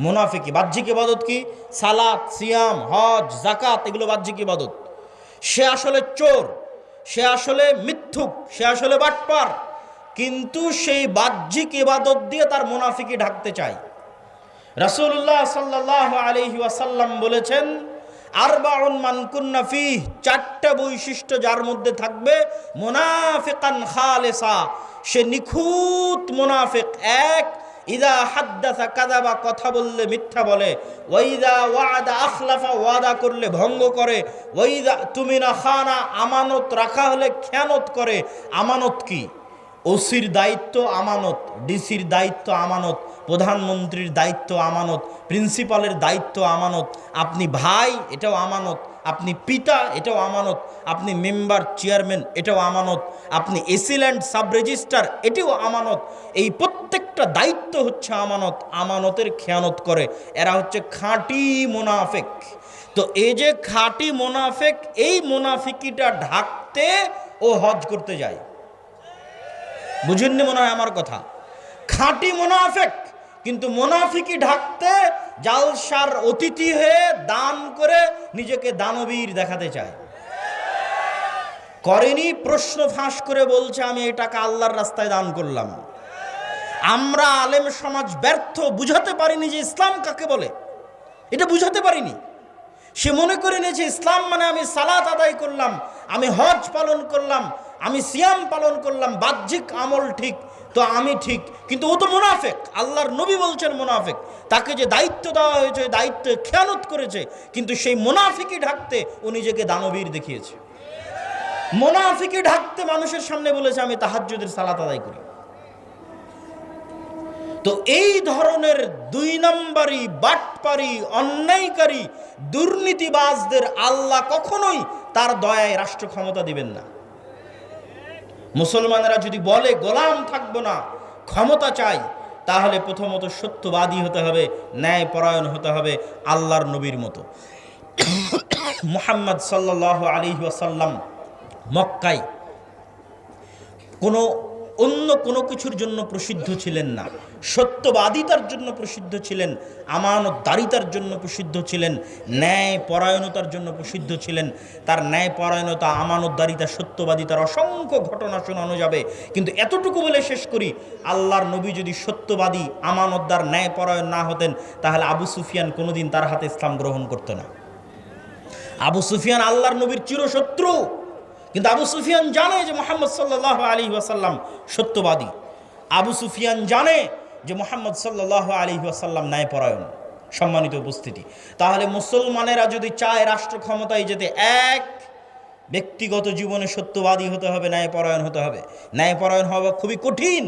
মুনাফিকি। বাহ্যিক ইবাদত কি? সালাত, সিয়াম, হজ, যাকাত, এগুলো বাহ্যিক ইবাদত। সে আসলে চোর, সে আসলে মিথ্যুক, সে আসলে বাটপার, কিন্তু সেই বাহ্যিক ইবাদত দিয়ে তার মুনাফিকি ঢাকতে চায়। রাসূলুল্লাহ সাল্লাল্লাহু আলাইহি ওয়াসাল্লাম বলেছেন, আরবাউন মান কুন্না ফিহ, চারটা বৈশিষ্ট্য যার মধ্যে থাকবে, মুনাফিকান খালিসা, সে নিখুঁত মুনাফিক। এক, ইদা হাদ্দাসা কাযাবা, কথা বললে মিথ্যা বলে, ওয়াইদা ওয়াদা আখলাফা, ওয়াদা করলে ভঙ্গ করে, ওয়াইদা তুমিনা খানা, আমানত রাখা হলে খেয়ানত করে। আমানত কি? ওসির দায়িত্ব আমানত, ডিসির দায়িত্ব আমানত, প্রধানমন্ত্রীর দায়িত্ব আমানত, প্রিন্সিপালের দায়িত্ব আমানত, আপনি ভাই এটাও আমানত, আপনি পিতা এটাও আমানত, আপনি মেম্বার চেয়ারম্যান এটাও আমানত, আপনি এসিল্যান্ড সাব রেজিস্ট্রার এটাও আমানত। এই প্রত্যেকটা দায়িত্ব হচ্ছে আমানত। আমানতের খেয়ানত করে। এরা হচ্ছে খাঁটি মুনাফিক। তো এই যে খাঁটি মুনাফিক, এই মুনাফিকিটা ঢাকতে ও হজ করতে যায়। বুঝেননি মনে হয় আমার কথা? খাঁটি মুনাফিক, কিন্তু মুনাফিকি ঢাকতে জালসার অতিথি হয়ে দান করে নিজেকে দানবীর দেখাতে চায়। করেনি, প্রশ্ন ফাঁস করে বলছে আমি এই টাকা আল্লাহর রাস্তায় দান করলাম। আমরা আলেম সমাজ ব্যর্থ, বুঝাতে পারিনি যে ইসলাম কাকে বলে। এটা বুঝাতে পারিনি। সে মনে করে নিয়েছে ইসলাম মানে আমি সালাত আদায় করলাম, আমি হজ পালন করলাম, আমি সিয়াম পালন করলাম, বাহ্যিক আমল ঠিক তো আমি ঠিক, কিন্তু ও তো মুনাফিক। আল্লাহর নবী বলছেন মুনাফিক। তাকে যে দায়িত্ব দেওয়া হয়েছে দায়িত্বে খেয়ানত করেছে, কিন্তু সেই মুনাফিকি ঢাকতে ও নিজেকে দানবীর দেখিয়েছে। মুনাফিকি ঢাকতে মানুষের সামনে বলেছে আমি তাহাজ্জুদের সালাত আদায় করি। তো এই ধরনের দুই নম্বরই বাটপারি, অন্যায়কারী, দুর্নীতিবাজদের আল্লাহ কখনোই তার দয়ায় রাষ্ট্র ক্ষমতা দিবেন না। মুসলমানেরা যদি বলে গোলাম থাকবো না, ক্ষমতা চাই, তাহলে প্রথমত সত্যবাদী হতে হবে, ন্যায়পরায়ণ হতে হবে, আল্লাহর নবীর মতো। মুহাম্মদ সাল্লাল্লাহু আলাইহি ওয়াসাল্লাম মক্কায় অন্য কোনো কিছুর জন্য প্রসিদ্ধ ছিলেন না। সত্যবাদিতার জন্য প্রসিদ্ধ ছিলেন, আমানতদারিতার জন্য প্রসিদ্ধ ছিলেন, ন্যায় পরায়ণতার জন্য প্রসিদ্ধ ছিলেন। তার ন্যায় পরায়ণতা, আমানতদারিতা, সত্যবাদিতার অসংখ্য ঘটনা শোনানো যাবে, কিন্তু এতটুকু বলে শেষ করি, আল্লাহর নবী যদি সত্যবাদী, আমানতদার, ন্যায় পরায়ণ না হতেন, তাহলে আবু সুফিয়ান কোনোদিন তার হাতে ইসলাম গ্রহণ করত না। আবু সুফিয়ান আল্লাহর নবীর চিরশত্রু, কিন্তু আবু সুফিয়ান জানে যে মুহাম্মদ সাল্লাল্লাহু আলাইহি ওয়াসাল্লাম সত্যবাদী। আবু সুফিয়ান জানে যে মুহাম্মদ সাল্লাল্লাহু আলাইহি ওয়াসাল্লাম ন্যায়পরায়ণ। সম্মানিত উপস্থিতি, তাহলে মুসলমানেরা যদি চায় রাষ্ট্র ক্ষমতায় যেতে, এক, ব্যক্তিগত জীবনে সত্যবাদী হতে হবে, ন্যায়পরায়ণ হতে হবে। ন্যায়পরায়ণ হওয়া খুবই কঠিন।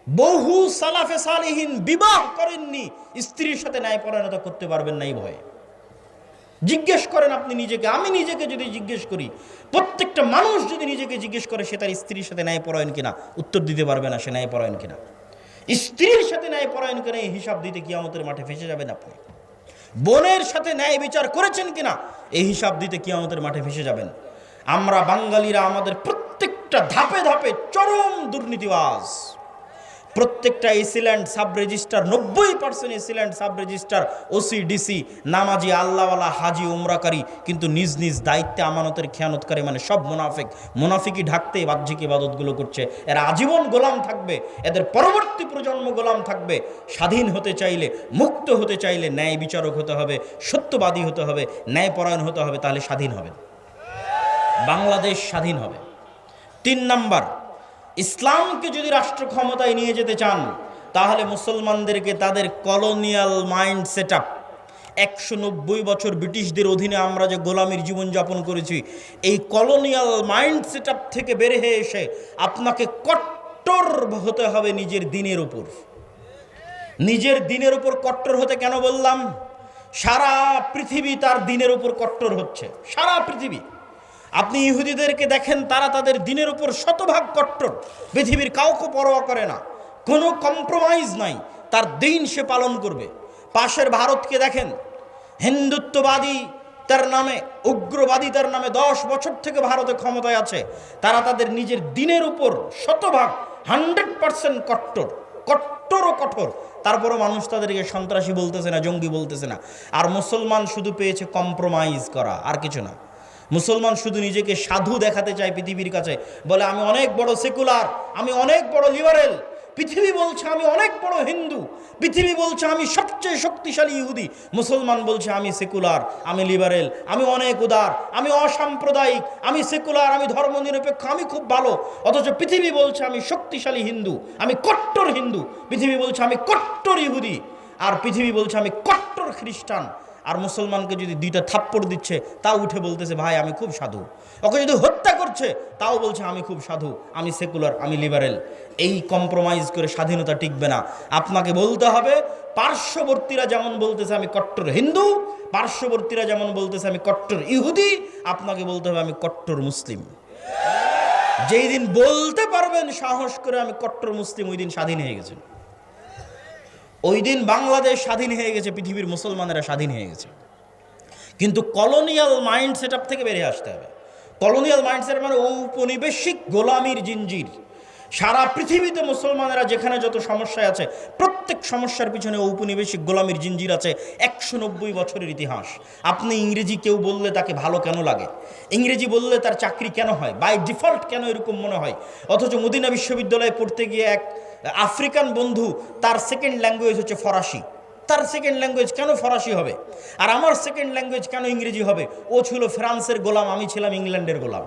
বহু সালাফে সালিহিন বিবাহ করেননি, স্ত্রীর সাথে ন্যায়পরায়ণতা করতে পারবেন না এই ভয়ে। জিজ্ঞেস করেন আপনি নিজেকে, আমি নিজেকে যদি জিজ্ঞেস করি, প্রত্যেকটা মানুষ যদি নিজেকে জিজ্ঞেস করে সে তার স্ত্রীর সাথে ন্যায়পরায়ণ কিনা, উত্তর দিতে পারবে না সে ন্যায়পরায়ণ কিনা। স্ত্রীর সাথে ন্যায়পরায়ণ কিনা এই হিসাব দিতে কিয়ামতের মাঠে ফেসে যাবেন আপনি। বোনের সাথে ন্যায় বিচার করেছেন কিনা এই হিসাব দিতে কিয়ামতের মাঠে ফেসে যাবেন। আমরা বাঙালিরা আমাদের প্রত্যেকটা ধাপে ধাপে চরম দুর্নীতিবাজ। প্রত্যেকটা AC land sub registrar, 90% AC land sub registrar, OC, DC, নামাজি, আল্লাহওয়ালা, হাজি, উমরাকারী, কিন্তু নিজ নিজ দায়িত্বে আমানতের খেয়ানতকারী, মানে সব মুনাফিক। মুনাফিকি ঢাকতে বাহ্যিক ইবাদতগুলো করছে। এরা আজীবন গোলাম থাকবে, এদের পরবর্তী প্রজন্ম গোলাম থাকবে। স্বাধীন হতে চাইলে, মুক্ত হতে চাইলে ন্যায় বিচারক হতে হবে, সত্যবাদী হতে হবে, ন্যায়পরায়ণ হতে হবে, তাহলে স্বাধীন হবে, বাংলাদেশ স্বাধীন হবে। 3 নাম্বার, ইসলামকে যদি রাষ্ট্র ক্ষমতায় নিয়ে যেতে চান, তাহলে মুসলমানদেরকে তাদের কলোনিয়াল মাইন্ড সেট আপ, 190 বছর ব্রিটিশদের অধীনে আমরা যে গোলামির জীবনযাপন করেছি, এই কলোনিয়াল মাইন্ড সেট আপ থেকে বের হয়ে এসে আপনাকে কট্টর হতে হবে নিজের দিনের উপর। নিজের দিনের উপর কট্টর হতে কেন বললাম? সারা পৃথিবী তার দিনের উপর কট্টর হচ্ছে, সারা পৃথিবী। আপনি ইহুদিদেরকে দেখেন, তারা তাদের দিনের উপর শতভাগ কট্টর, পৃথিবীর কাউকে পরোয়া করে না, কোনো কম্প্রোমাইজ নাই, তার দিন সে পালন করবে। পাশের ভারতকে দেখেন, হিন্দুত্ববাদী তার নামে, উগ্রবাদী তার নামে 10 বছর থেকে ভারতে ক্ষমতায় আছে, তারা তাদের নিজের দিনের উপর শতভাগ 100% কট্টর, কট্টর ও কঠোর। তারপরও মানুষ তাদেরকে সন্ত্রাসী বলতেছে না, জঙ্গি বলতেছে না। আর মুসলমান শুধু পেয়েছে কম্প্রোমাইজ করা, আর কিছু না। মুসলমান শুধু নিজেকে সাধু দেখাতে চায় পৃথিবীর কাছে, বলে আমি অনেক বড় সেকুলার, আমি অনেক বড় লিবারেল। পৃথিবী বলছে আমি অনেক বড় হিন্দু, পৃথিবী বলছে আমি সবচেয়ে শক্তিশালী ইহুদি। মুসলমান বলছে আমি সেকুলার, আমি লিবারেল, আমি অনেক উদার, আমি অসাম্প্রদায়িক, আমি সেকুলার, আমি ধর্মনিরপেক্ষ, আমি খুব ভালো। অথচ পৃথিবী বলছে আমি শক্তিশালী হিন্দু, আমি কট্টর হিন্দু। পৃথিবী বলছে আমি কট্টর ইহুদি, আর পৃথিবী বলছে আমি কট্টর খ্রিস্টান। আর মুসলমানকে যদি 2টা থাপ্পড় দিচ্ছে তাও উঠে বলতেছে ভাই আমি খুব সাধু। ওকে যদি হত্যা করছে তাও বলছে আমি খুব সাধু, আমি সেকুলার, আমি লিবারেল। এই কম্প্রোমাইজ করে স্বাধীনতা টিকবে না। আপনাকে বলতে হবে পার্শ্ববর্তীরা যেমন বলতেছে আমি কট্টর হিন্দু, পার্শ্ববর্তীরা যেমন বলতেছে আমি কট্টর ইহুদি, আপনাকে বলতে হবে আমি কট্টর মুসলিম। যেই দিন বলতে পারবেন সাহস করে আমি কট্টর মুসলিম, ওই দিন স্বাধীন হয়ে গেছে। ওই দিন বাংলাদেশ স্বাধীন হয়ে গেছে, পৃথিবীর মুসলমানেরা স্বাধীন হয়ে গেছে। কিন্তু কলোনিয়াল মাইন্ড সেটআপ থেকে বেরিয়ে আসতে হবে। কলোনিয়াল মাইন্ড সেট মানে ঔপনিবেশিক গোলামির জিঞ্জির। সারা পৃথিবীতে মুসলমানেরা যেখানে যত সমস্যায় আছে, প্রত্যেক সমস্যার পিছনে ঔপনিবেশিক গোলামির জিঞ্জির আছে। 190 বছরের ইতিহাস। আপনি ইংরেজি কেউ বললে তাকে ভালো কেন লাগে? ইংরেজি বললে তার চাকরি কেন হয়? বাই ডিফল্ট কেন এরকম মনে হয়? অথচ মদিনা বিশ্ববিদ্যালয়ে পড়তে গিয়ে এক আফ্রিকান বন্ধু, তার সেকেন্ড ল্যাঙ্গুয়েজ হচ্ছে ফরাসি। তার সেকেন্ড ল্যাঙ্গুয়েজ কেন ফরাসি হবে? আর আমার সেকেন্ড ল্যাঙ্গুয়েজ কেন ইংরেজি হবে? ও ছিল ফ্রান্সের গোলাম, আমি ছিলাম ইংল্যান্ডের গোলাম।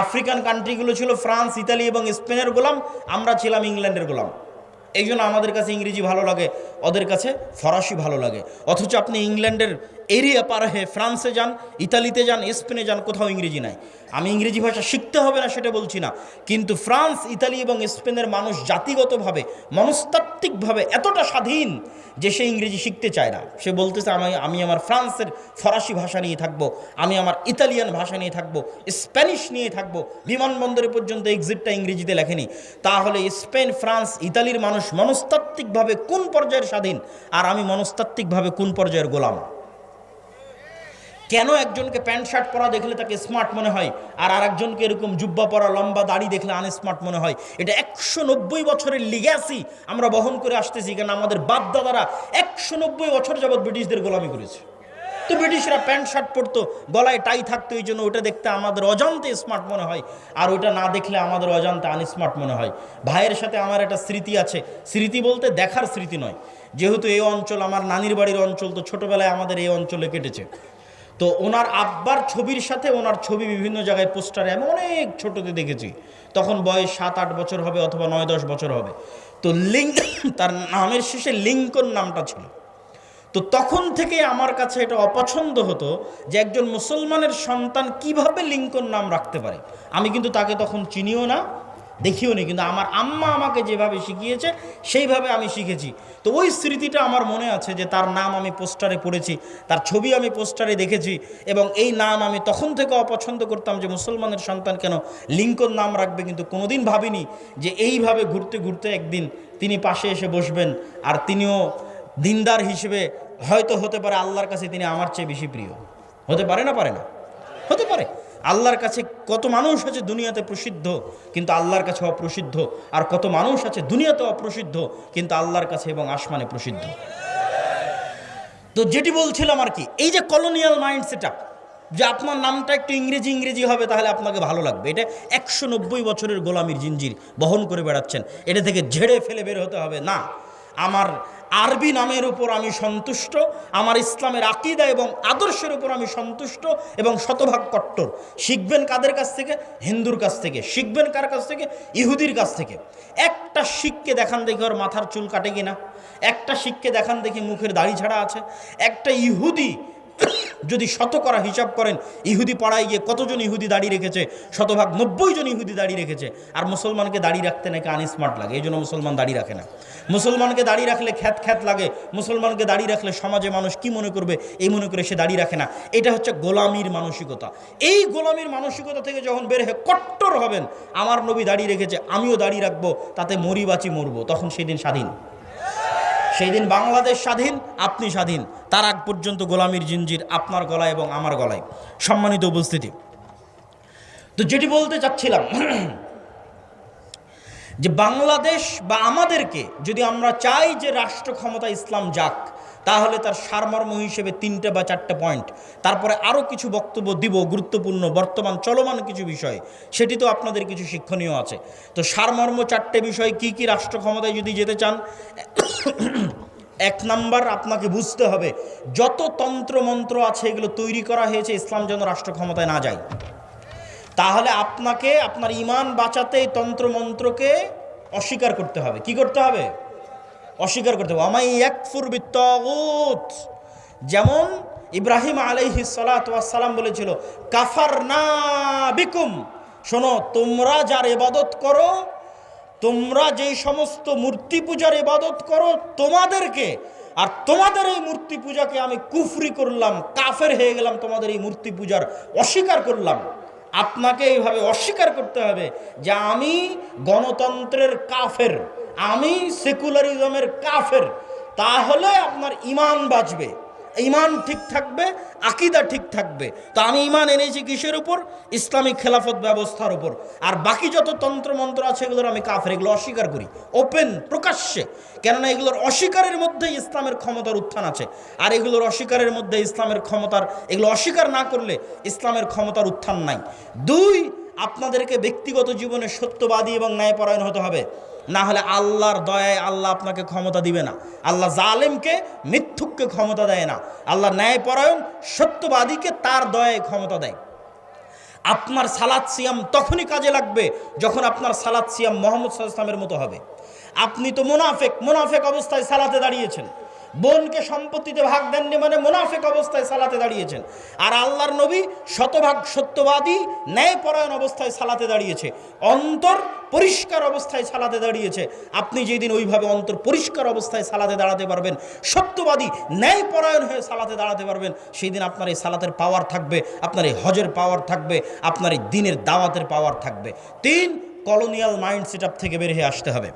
আফ্রিকান কান্ট্রিগুলো ছিল ফ্রান্স, ইতালি এবং স্পেনের গোলাম, আমরা ছিলাম ইংল্যান্ডের গোলাম। এই জন্য আমাদের কাছে ইংরেজি ভালো লাগে, ওদের কাছে ফরাসি ভালো লাগে। অথচ আপনি ইংল্যান্ডের এরিয়া পার হয়ে ফ্রান্সে যান, ইতালিতে যান, স্পেনে যান, কোথাও ইংরেজি নাই। আমি ইংরেজি ভাষা শিখতে হবে না সেটা বলছি না, কিন্তু ফ্রান্স, ইতালি এবং স্পেনের মানুষ জাতিগতভাবে, মনস্তাত্ত্বিকভাবে এতটা স্বাধীন যে সে ইংরেজি শিখতে চায় না। সে বলতেছে আমি আমার ফ্রান্সের ফরাসি ভাষা নিয়ে থাকবো, আমি আমার ইতালিয়ান ভাষা নিয়ে থাকবো, স্প্যানিশ নিয়ে থাকবো। বিমানবন্দরে পর্যন্ত এক্সিটটা ইংরেজিতে লেখেনি। তাহলে স্পেন, ফ্রান্স, ইতালির মানুষ মনস্তাত্ত্বিকভাবে কোন পর্যায়ের স্বাধীন, আর আমি মনস্তাত্ত্বিকভাবে কোন পর্যায়ের গোলাম? কেন একজনকে প্যান্ট শার্ট পরা দেখলে তাকে স্মার্ট মনে হয়, আর আরেকজনকে এরকম জুব্বা পরা, লম্বা দাড়ি দেখলে আনস্মার্ট মনে হয়? এটা 190 বছরের লিগ্যাসি আমরা বহন করে আসতেছি। কারণ আমাদের বাপ দাদারা 190 বছর যাবৎ ব্রিটিশদের গোলামি করেছে। তো ব্রিটিশরা প্যান্ট শার্ট পরতো, গলায় টাই থাকতো, এই জন্য ওটা দেখতে আমাদের অজান্তে স্মার্ট মনে হয়, আর ওটা না দেখলে আমাদের অজান্তে আনস্মার্ট মনে হয়। ভাইয়ের সাথে আমার একটা স্মৃতি আছে, স্মৃতি বলতে দেখার স্মৃতি নয়। যেহেতু এই অঞ্চল আমার নানির বাড়ির অঞ্চল, তো ছোটোবেলায় আমাদের এই অঞ্চলে কেটেছে। তো ওনার আব্বার ছবির সাথে ওনার ছবি বিভিন্ন জায়গায় পোস্টারে আমি অনেক ছোটতে দেখেছি। তখন বয়স 7-8 বছর হবে, অথবা 9-10 বছর হবে। তো তার নামের শেষে লিঙ্কন নামটা ছিল। তো তখন থেকে আমার কাছে এটা অপছন্দ হতো যে একজন মুসলমানের সন্তান কিভাবে লিঙ্কন নাম রাখতে পারে। আমি কিন্তু তাকে তখন চিনিও না, দেখিও নি, কিন্তু আমার আম্মা আমাকে যেভাবে শিখিয়েছে সেইভাবে আমি শিখেছি। তো ওই স্মৃতিটা আমার মনে আছে যে তার নাম আমি পোস্টারে পড়েছি, তার ছবি আমি পোস্টারে দেখেছি, এবং এই নাম আমি তখন থেকে অপছন্দ করতাম যে মুসলমানের সন্তান কেন লিঙ্কন নাম রাখবে। কিন্তু কোনোদিন ভাবিনি যে এইভাবে ঘুরতে ঘুরতে একদিন তিনি পাশে এসে বসবেন, আর তিনিও দিনদার হিসেবে হয়তো হতে পারে আল্লাহর কাছে তিনি আমার চেয়ে বেশি প্রিয়। হতে পারে না? পারে না? হতে পারে। আল্লাহর কাছে কত মানুষ আছে দুনিয়াতে প্রসিদ্ধ কিন্তু আল্লাহর কাছে অপ্রসিদ্ধ, আর কত মানুষ আছে দুনিয়াতে অপ্রসিদ্ধ কিন্তু আল্লাহর কাছে এবং আসমানে প্রসিদ্ধ। তো যেটি বলছিলাম আর কি, এই যে কলোনিয়াল মাইন্ড সেটআপ, যে আপনার নামটা একটু ইংরেজি ইংরেজি হবে তাহলে আপনাকে ভালো লাগবে, এটা 190 বছরের গোলামির জিঞ্জির বহন করে বেড়াচ্ছেন। এটা থেকে ঝেড়ে ফেলে বের হতে হবে না। আমার আরবি নামের উপর আমি সন্তুষ্ট, আমার ইসলামের আকীদা এবং আদর্শের উপর আমি সন্তুষ্ট এবং শতভাগ কট্টর। শিখবেন কাদের কাছ থেকে? হিন্দুর কাছ থেকে। শিখবেন কার কাছ থেকে? ইহুদির কাছ থেকে। একটা শিখকে দেখান দেখি ওর মাথার চুল কাটে কিনা, একটা শিখকে দেখান দেখি মুখের দাড়ি ছাড়া আছে। একটা ইহুদি যদি শতকরা হিসাব করেন ইহুদি পাড়ায় গিয়ে কতজন ইহুদি দাড়ি রেখেছে, শতভাগ 90 জন ইহুদি দাড়ি রেখেছে। আর মুসলমানকে দাড়ি রাখতে নাকি আনস্মার্ট লাগে, এই জন্য মুসলমান দাড়ি রাখে না। মুসলমানকে দাড়ি রাখলে খ্যাত খ্যাত লাগে, মুসলমানকে দাড়ি রাখলে সমাজে মানুষ কি মনে করবে এই মনে করে সে দাড়ি রাখে না। এটা হচ্ছে গোলামির মানসিকতা। এই গোলামির মানসিকতা থেকে যখন বের হয়ে কট্টর হবেন, আমার নবী দাড়ি রেখেছে আমিও দাড়ি রাখবো, তাতে মরি বাঁচি মরবো, তখন সেদিন স্বাধীন। সেই দিন বাংলাদেশ স্বাধীন, আপনি স্বাধীন, তার আগ পর্যন্ত গোলামির জিঞ্জির আপনার গলায় এবং আমার গলায়। সম্মানিত উপস্থিতি, তো যেটি বলতে চাচ্ছিলাম যে বাংলাদেশ বা আমাদেরকে যদি আমরা চাই যে রাষ্ট্র ক্ষমতা ইসলাম যাক, তাহলে তার সারমর্ম হিসেবে 3টে বা 4টে পয়েন্ট, তারপরে আরও কিছু বক্তব্য দিব গুরুত্বপূর্ণ বর্তমান চলমান কিছু বিষয়, সেটি তো আপনাদের কিছু শিক্ষণীয় আছে। তো সারমর্ম 4টে বিষয় কি কি রাষ্ট্র ক্ষমতায় যদি যেতে চান। 1 নাম্বার, আপনাকে বুঝতে হবে যত তন্ত্রমন্ত্র আছে এগুলো তৈরি করা হয়েছে ইসলাম যেন রাষ্ট্র ক্ষমতায় না যায়। তাহলে আপনাকে আপনার ঈমান বাঁচাতে এই তন্ত্রমন্ত্রকে অস্বীকার করতে হবে। কি করতে হবে? অস্বীকার করতে হবে। আমাই ইয়াকফুর বিত্তাগুত, যেমন ইব্রাহিম আলাইহিস সালাতু ওয়াস সালাম বলেছিল কাফারনা বিকুম, শোনো তোমরা যার ইবাদত করো, তোমরা যেই সমস্ত মূর্তি পূজার ইবাদত করো তোমাদেরকে, আর তোমাদের এই মূর্তি পূজাকে আমি কুফরি করলাম, কাফের হয়ে গেলাম, তোমাদের এই মূর্তি পূজার অস্বীকার করলাম। আপনাকে এইভাবে অস্বীকার করতে হবে যে আমি গণতন্ত্রের কাফের, আমি সেকুলারিজমের কাফের। তাহলে আপনার ঈমান বাঁচবে, ঈমান ঠিক থাকবে, আকীদা ঠিক থাকবে। তো আমি ঈমান এনেছি কিসের উপর? ইসলামিক খেলাফত ব্যবস্থার উপর। আর বাকি যত তন্ত্রমন্ত্র আছে এগুলোর আমি কাফের, এগুলো অস্বীকার করি ওপেন প্রকাশ্যে। কেননা এগুলোর অস্বীকারের মধ্যে ইসলামের ক্ষমতার উত্থান আছে, আর এগুলোর অস্বীকারের মধ্যে ইসলামের ক্ষমতার, এগুলো অস্বীকার না করলে ইসলামের ক্ষমতার উত্থান নাই। 2, আপনাদেরকে ব্যক্তিগত জীবনে সত্যবাদী এবং ন্যায়পরায়ণ হতে হবে, না হলে আল্লাহর দয়ায় আল্লাহ আপনাকে ক্ষমতা দিবে না। আল্লাহ জালেমকে, মিথ্যুককে ক্ষমতা দেয় না, আল্লাহ ন্যায়পরায়ণ সত্যবাদীকে তার দয়ায় ক্ষমতা দেয়। আপনার সালাত সিয়াম তখনই কাজে লাগবে যখন আপনার সালাত সিয়াম মুহাম্মদ সাল্লাল্লাহু আলাইহি ওয়াসাল্লামের মতো হবে। আপনি তো মুনাফেক অবস্থায় সালাতে দাঁড়িয়েছেন, বোনকে সম্পত্তিতে ভাগ দেননি মানে মুনাফেক অবস্থায় সালাতে দাঁড়িয়েছেন। আর আল্লাহর নবী শতভাগ সত্যবাদী ন্যায়পরায়ণ অবস্থায় সালাতে দাঁড়িয়েছে, অন্তর পরিষ্কার অবস্থায় সালাতে দাঁড়িয়েছে। আপনি যেদিন ওইভাবে অন্তর পরিষ্কার অবস্থায় সালাতে দাঁড়াতে পারবেন, সত্যবাদী ন্যায়পরায়ণ হয়ে সালাতে দাঁড়াতে পারবেন, সেই দিন আপনার এই সালাতের পাওয়ার থাকবে, আপনার এই হজের পাওয়ার থাকবে, আপনার এই দিনের দাওয়াতের পাওয়ার থাকবে। 3, কলোনিয়াল মাইন্ড সেট আপ থেকে বের হয়ে আসতে হবে।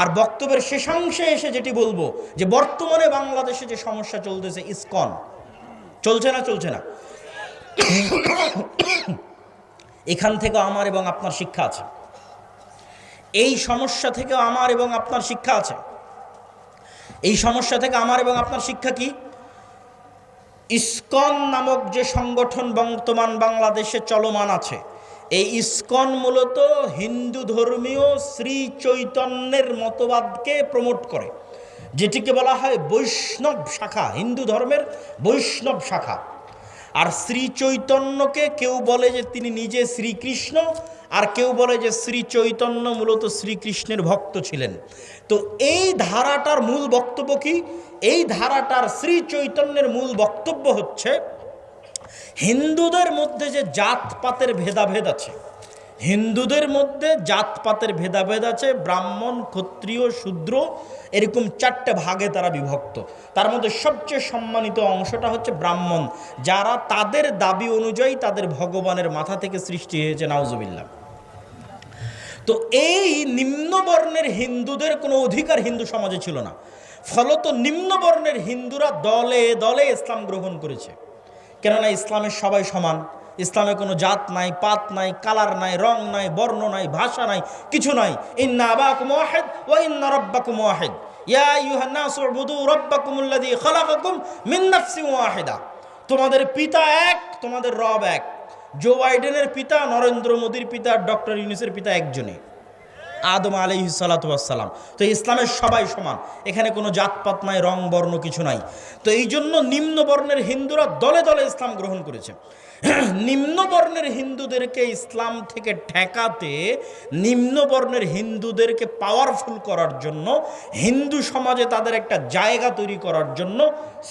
আর বক্তব্যের শেষাংশে এসে যেটি বলবো যে বর্তমানে বাংলাদেশে যে সমস্যা চলতেছে, ইসকন চলছে না? এখান থেকেও আমার এবং আপনার শিক্ষা আছে, এই সমস্যা থেকেও আমার এবং আপনার শিক্ষা আছে। এই সমস্যা থেকে আমার এবং আপনার শিক্ষা কি? ইসকন নামক যে সংগঠন বর্তমান বাংলাদেশে চলমান আছে, এই ইসকন মূলত হিন্দু ধর্মীয় শ্রী চৈতন্যের মতবাদকে প্রমোট করে, যেটিকে বলা হয় বৈষ্ণব শাখা, হিন্দু ধর্মের বৈষ্ণব শাখা। আর শ্রী চৈতন্যকে কেউ বলে যে তিনি নিজে শ্রীকৃষ্ণ, আর কেউ বলে যে শ্রী চৈতন্য মূলত শ্রীকৃষ্ণের ভক্ত ছিলেন। তো এই ধারাটার মূল বক্তব্য কি? এই ধারাটার শ্রী চৈতন্যের মূল বক্তব্য হচ্ছে হিন্দুদের মধ্যে যে জাতপাতের ভেদাভেদ আছে, হিন্দুদের মধ্যে জাতপাতের ভেদাভেদ আছে, ব্রাহ্মণ, ক্ষত্রিয়, শূদ্র, এরকম 4টে ভাগে তারা বিভক্ত। তার মধ্যে সবচেয়ে সম্মানিত অংশটা হচ্ছে ব্রাহ্মণ, যারা তাদের দাবি অনুযায়ী তাদের ভগবানের মাথা থেকে সৃষ্টি হয়েছে, নাউজুবিল্লাহ। তো এই নিম্নবর্ণের হিন্দুদের কোনো অধিকার হিন্দু সমাজে ছিল না, ফলত নিম্নবর্ণের হিন্দুরা দলে দলে ইসলাম গ্রহণ করেছে। কেননা ইসলামের সবাই সমান, ইসলামে কোনো জাত নাই, পাত নাই, কালার নাই, রং নাই, বর্ণ নাই, ভাষা নাই, কিছু নাই। ইন্না আবাকুম ওয়াহিদ ওয়া ইন্না রাব্বাকুম ওয়াহিদ ইয়া আইয়ুহান নাসু উবুদু রাব্বাকুমুল্লাযী খালাকাকুম মিন নাফসিন ওয়াহিদা। তোমাদের পিতা এক, তোমাদের রব এক। জো বাইডেনের পিতা, নরেন্দ্র মোদীর পিতা, ডক্টর ইউনূসের পিতা একজনই, আদম আলাইহিস সালাতু ওয়াস সালাম। তো ইসলামের সবাই সমান, এখানে কোনো জাতপাত নাই, রং বর্ণ কিছু নাই। তো এই জন্য নিম্নবর্ণের হিন্দুরা দলে দলে ইসলাম গ্রহণ করেছে। নিম্নবর্ণের হিন্দুদেরকে ইসলাম থেকে ঠেকাতে, নিম্নবর্ণের হিন্দুদেরকে পাওয়ারফুল করার জন্য, হিন্দু সমাজে তাদের একটা জায়গা তৈরি করার জন্য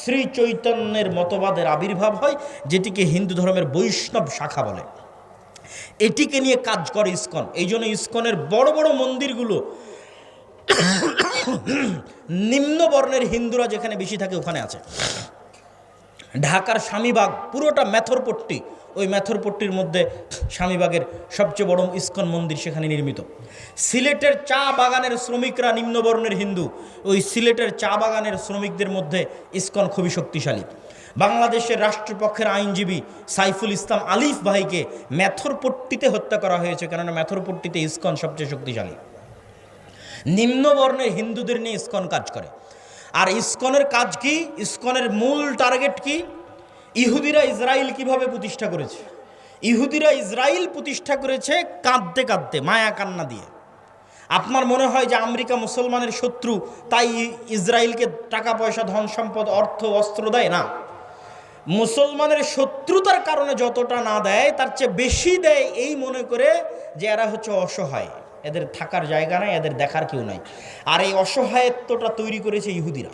শ্রী চৈতন্যের মতবাদের আবির্ভাব হয়, যেটিকে হিন্দু ধর্মের বৈষ্ণব শাখা বলে। এটিকে নিয়ে কাজ করে ইসকন। এই জন্য ইসকনের বড় বড় মন্দিরগুলো নিম্নবর্ণের হিন্দুরা যেখানে বেশি থাকে ওখানে আছে। ঢাকার স্বামীবাগ পুরোটা মেথরপট্টি, ওই মেথরপট্টির মধ্যে স্বামীবাগের সবচেয়ে বড় ইস্কন মন্দির সেখানে নির্মিত। সিলেটের চা বাগানের শ্রমিকরা নিম্নবর্ণের হিন্দু, ওই সিলেটের চা বাগানের শ্রমিকদের মধ্যে ইস্কন খুবই শক্তিশালী। বাংলাদেশের রাষ্ট্রপক্ষের আইনজীবী সাইফুল ইসলাম আলিফ ভাইকে মেথরপট্টিতে হত্যা করা হয়েছে, কেননা মেথরপট্টিতে ইস্কন সবচেয়ে শক্তিশালী। নিম্নবর্ণের হিন্দুদের নিয়ে ইস্কন কাজ করে। আর ইস্কনের কাজ কি? ইস্কনের মূল টার্গেট কি? ইহুদিরা ইসরায়েল কিভাবে প্রতিষ্ঠা করেছে? ইহুদিরা ইসরায়েল প্রতিষ্ঠা করেছে কাঁদতে কাঁদতে, মায়া কান্না দিয়ে। আপনার মনে হয় যে আমেরিকা মুসলমানের শত্রু, তাই ইসরায়েলকে টাকা পয়সা, ধন সম্পদ, অর্থ, অস্ত্র দেয় না। মুসলমানের শত্রুতার কারণে যতটা না দেয় তার চেয়ে বেশি দেয় এই মনে করে যে এরা হচ্ছে অসহায়, এদের থাকার জায়গা নাই, এদের দেখার কেউ নাই। আর এই অসহায়ত্বটা তৈরি করেছে ইহুদিরা।